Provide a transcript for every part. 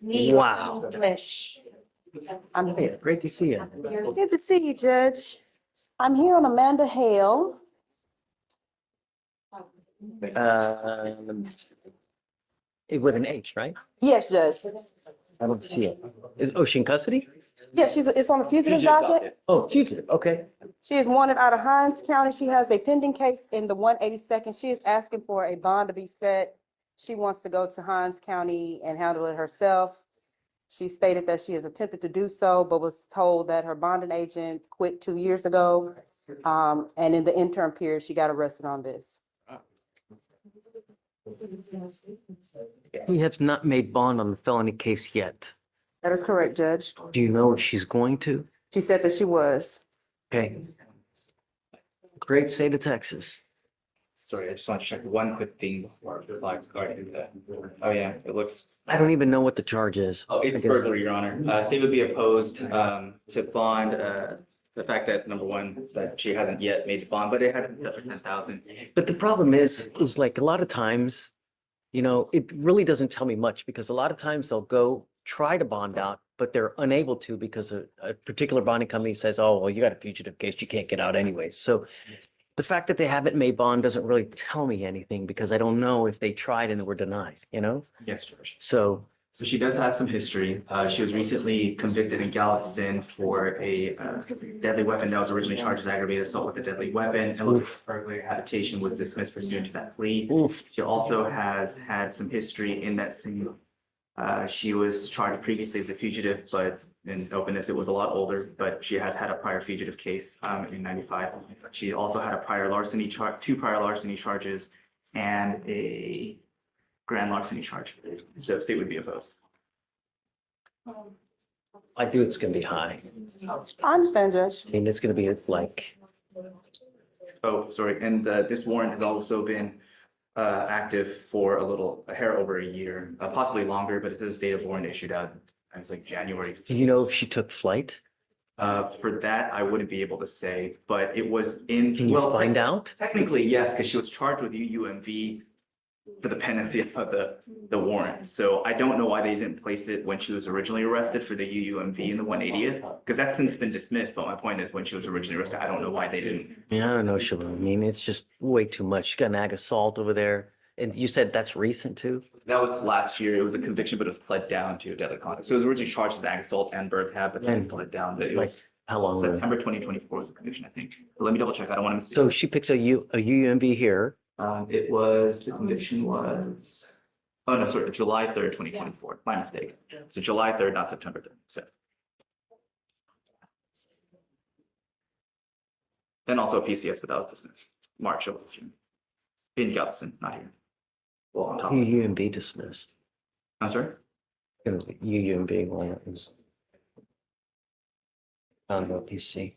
Wow. Flesh. I'm Hey, great to see you. good to see you, Judge. I'm here on Amanda Hale. Let me see. With an H, right? Yes, Judge. I don't see it. She in custody? Yeah, it's on the fugitive docket. Oh, fugitive, okay. She is wanted out of Hinds County. She has a pending case in the 182nd. She is asking for a bond to be set. She wants to go to Hinds County and handle it herself. She stated that she has attempted to do so, but was told that her bonding agent quit 2 years ago. And in the interim period, she got arrested on this. We have not made bond on the felony case yet. That is correct, Judge. Do you know if she's going to? She said that she was. Okay. Great state of Texas. Sorry, I just want to check one quick thing before I do that. Oh, yeah, it looks, I don't even know what the charge is. oh, it's burglary, Your Honor. State would be opposed to bond, the fact that, number one, that she hasn't yet made the bond, but it had been set for 10,000. But the problem is like a lot of times, it really doesn't tell me much because a lot of times they'll go try to bond out, but they're unable to because a particular bonding company says, oh, well, you got a fugitive case, you can't get out anyways. So the fact that they haven't made bond doesn't really tell me anything because I don't know if they tried and were denied, Yes, George. So she does have some history. She was recently convicted in Galveston for a deadly weapon that was originally charged as aggravated assault with a deadly weapon. And looks like burglary habitation was dismissed pursuant to that plea. oof. She also has had some history in that same. She was charged previously as a fugitive, but in openness, it was a lot older, but she has had a prior fugitive case in 95. She also had a prior larceny charge, 2 prior larceny charges and a grand larceny charge. So state would be opposed. I do, it's gonna be high. I understand, Judge. I mean, it's gonna be like, Oh, sorry. And this warrant has also been active for a hair over a year, possibly longer, but it says date of warrant issued out. It's like January. do you know if she took flight? For that, I wouldn't be able to say, but it was in. Can you well, find out? Technically, yes, because she was charged with UUMV for the pendency of the warrant. So I don't know why they didn't place it when she was originally arrested for the UUMV in the 180th, because that's since been dismissed. But my point is, when she was originally arrested, I don't know why they didn't. I mean, I don't know, Shalom. I mean, it's just way too much. She got an ag assault over there. And you said that's recent too? That was last year. It was a conviction, but it was pled down to deadly conduct. So it was originally charged with ag assault and burg hab, but then pled down. It Like, was how long? ago? September 2024 was the conviction, I think. But let me double check. I don't want to misspeak. So she picks a UUMV here. The conviction was, oh no, sorry, July 3rd, 2024. My mistake. So July 3rd, not September 3rd. So. Then also a PCS, but that was dismissed. March of June. In Galveston, not here. Well, on top. UUMB dismissed. I'm sorry? It was UUMB when it was found on PC.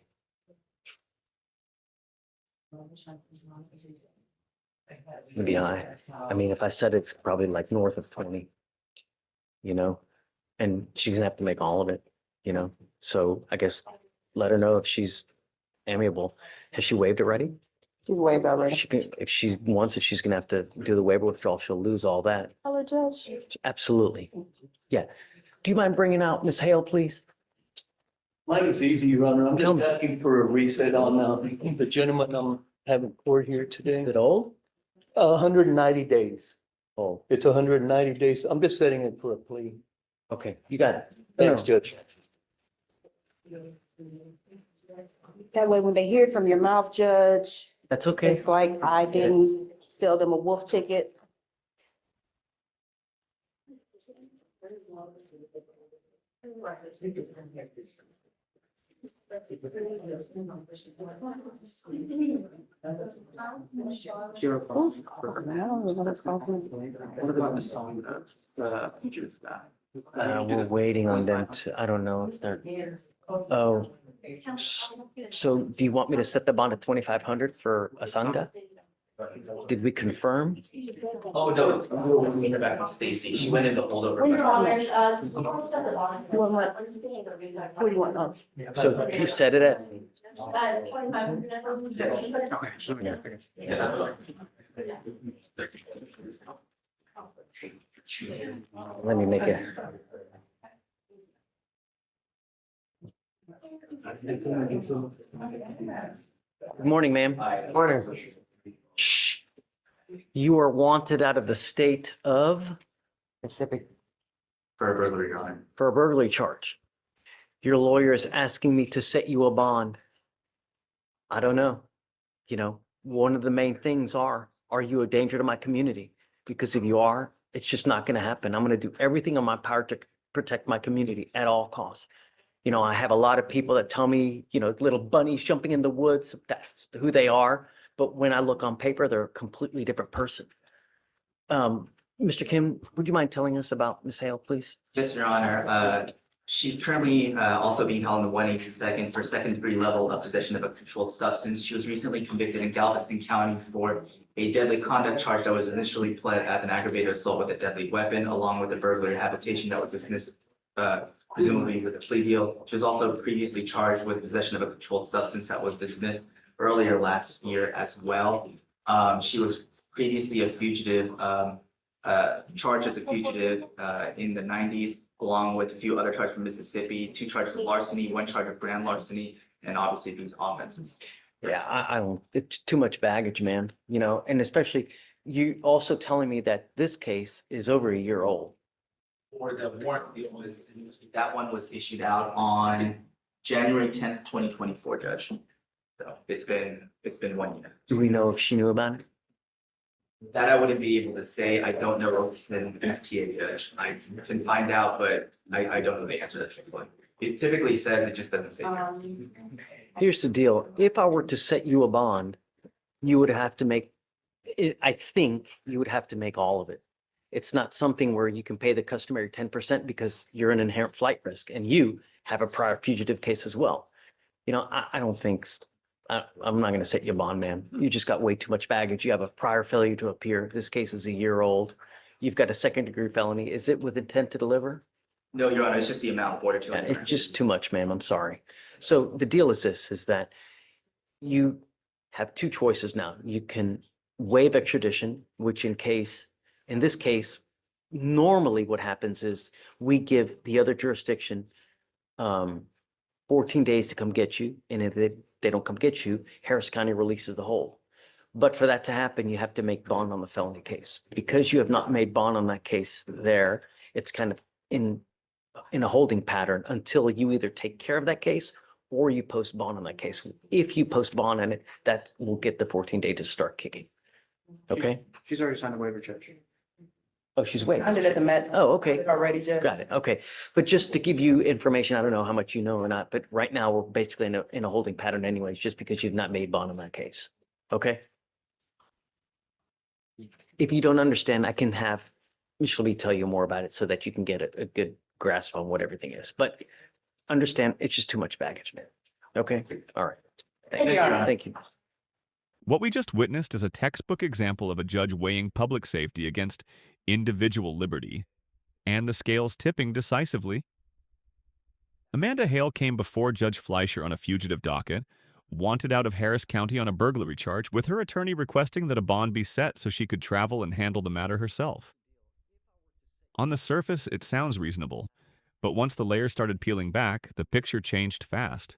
It's gonna be high. I mean, if I said it's probably like north of 20, and she's gonna have to make all of it, So I guess let her know if she's amiable. Has she waived already? She's waived already. She can, if she wants it, she's gonna have to do the waiver withdrawal. She'll lose all that. Hello, Judge. Absolutely. Yeah. Do you mind bringing out Miss Hale, please? Mine is easy, Your Honor. I'm Tell just me. asking for a reset on the gentleman I'm having court here today. Is it old? 190 days. Oh, It's 190 days. I'm just setting it for a plea. okay. You got it. Thanks, No. Judge. That way, when they hear it from your mouth, Judge, That's okay. it's like I didn't sell them a wolf ticket. Who's calling? I don't know what's calling. What about the song, fugitive? We're waiting on them to, I don't know if they're, oh. So do you want me to set the bond at 2,500 for Asanga? Did we confirm? Oh, no, we hear back from Stacy. She went in the holdover. What do you want? Oh. So you set it at, Yes. Okay. Yeah. let me make it. Good morning, ma'am. Morning. Shh. You are wanted out of the state of Mississippi. For a burglary, Your Honor. for a burglary charge. Your lawyer is asking me to set you a bond. I don't know. You know, one of the main things are you a danger to my community? Because if you are, it's just not going to happen. I'm going to do everything in my power to protect my community at all costs. You know, I have a lot of people that tell me, you know, little bunnies jumping in the woods, that's who they are. But when I look on paper, they're a completely different person. Mr. Kim, would you mind telling us about Ms. Hale, please? Yes, Your Honor. She's currently also being held in the 182nd for second-degree level of possession of a controlled substance. She was recently convicted in Galveston County for a deadly conduct charge that was initially pled as an aggravated assault with a deadly weapon, along with a burglary habitation that was dismissed presumably with a plea deal. She was also previously charged with possession of a controlled substance that was dismissed earlier last year as well. She was previously a fugitive, charged as a fugitive in the 90s, along with a few other charges from Mississippi, 2 charges of larceny, 1 charge of grand larceny, and obviously these offenses. Yeah, I don't, it's too much baggage, man, you know, and especially you also telling me that this case is over a year old. Or the warrant deal was, that one was issued out on January 10th, 2024, Judge. So it's been 1 year. Do we know if she knew about it? That I wouldn't be able to say. I don't know if it's an FTA, Judge. I can find out, but I don't know the answer to that one. It typically says, it just doesn't say. Here's the deal. If I were to set you a bond, you would have to make, I think you would have to make all of it. It's not something where you can pay the customary 10% because you're an inherent flight risk and you have a prior fugitive case as well. You know, I don't think, I'm not going to set you a bond, man. You just got way too much baggage. You have a prior failure to appear. This case is a year old. You've got a second-degree felony. Is it with intent to deliver? No, Your Honor, it's just the amount forwarded to Yeah, him. it's just too much, ma'am. I'm sorry. So the deal is this, is that you have 2 choices now. You can waive extradition, which in this case, normally what happens is we give the other jurisdiction 14 days to come get you. And if they don't come get you, Harris County releases the hold. But for that to happen, you have to make bond on the felony case. Because you have not made bond on that case there, it's kind of in a holding pattern until you either take care of that case or you post bond on that case. If you post bond on it, that will get the 14 days to start kicking. Okay? She's already signed a waiver, Judge. Oh, she's waiting. Signed it at the Met. Oh, okay. Already, Judge. Got it. Okay. But just to give you information, I don't know how much you know or not, but right now we're basically in a holding pattern anyways, just because you've not made bond on that case. Okay? If you don't understand, I can have Michelle Lee tell you more about it so that you can get a good grasp on what everything is. But understand, it's just too much baggage, man. Okay? All right. Thanks. Your Honor. Thank you. What we just witnessed is a textbook example of a judge weighing public safety against individual liberty, and the scales tipping decisively. Amanda Hale came before Judge Fleischer on a fugitive docket, wanted out of Harris County on a burglary charge, with her attorney requesting that a bond be set so she could travel and handle the matter herself. On the surface, it sounds reasonable, but once the layers started peeling back, the picture changed fast.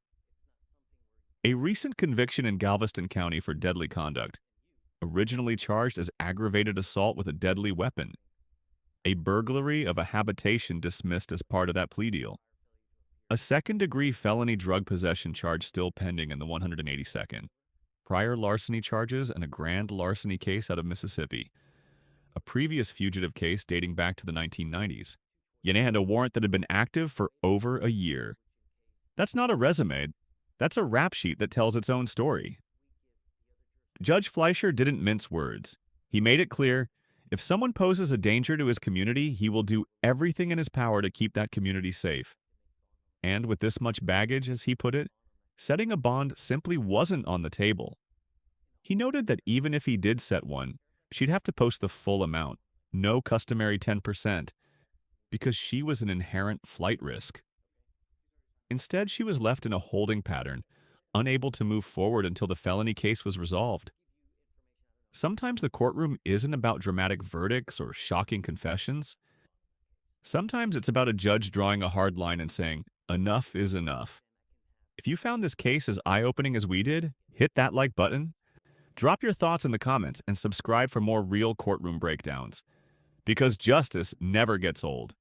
A recent conviction in Galveston County for deadly conduct, originally charged as aggravated assault with a deadly weapon. A burglary of a habitation dismissed as part of that plea deal. A second-degree felony drug possession charge still pending in the 182nd. Prior larceny charges and a grand larceny case out of Mississippi. A previous fugitive case dating back to the 1990s. And a warrant that had been active for over a year. That's not a resume. That's a rap sheet that tells its own story. Judge Fleischer didn't mince words. He made it clear, if someone poses a danger to his community, he will do everything in his power to keep that community safe. And with this much baggage, as he put it, setting a bond simply wasn't on the table. He noted that even if he did set one, she'd have to post the full amount, no customary 10%, because she was an inherent flight risk. Instead, she was left in a holding pattern, unable to move forward until the felony case was resolved. Sometimes the courtroom isn't about dramatic verdicts or shocking confessions. Sometimes it's about a judge drawing a hard line and saying, enough is enough. If you found this case as eye-opening as we did, hit that like button, drop your thoughts in the comments, and subscribe for more real courtroom breakdowns. Because justice never gets old.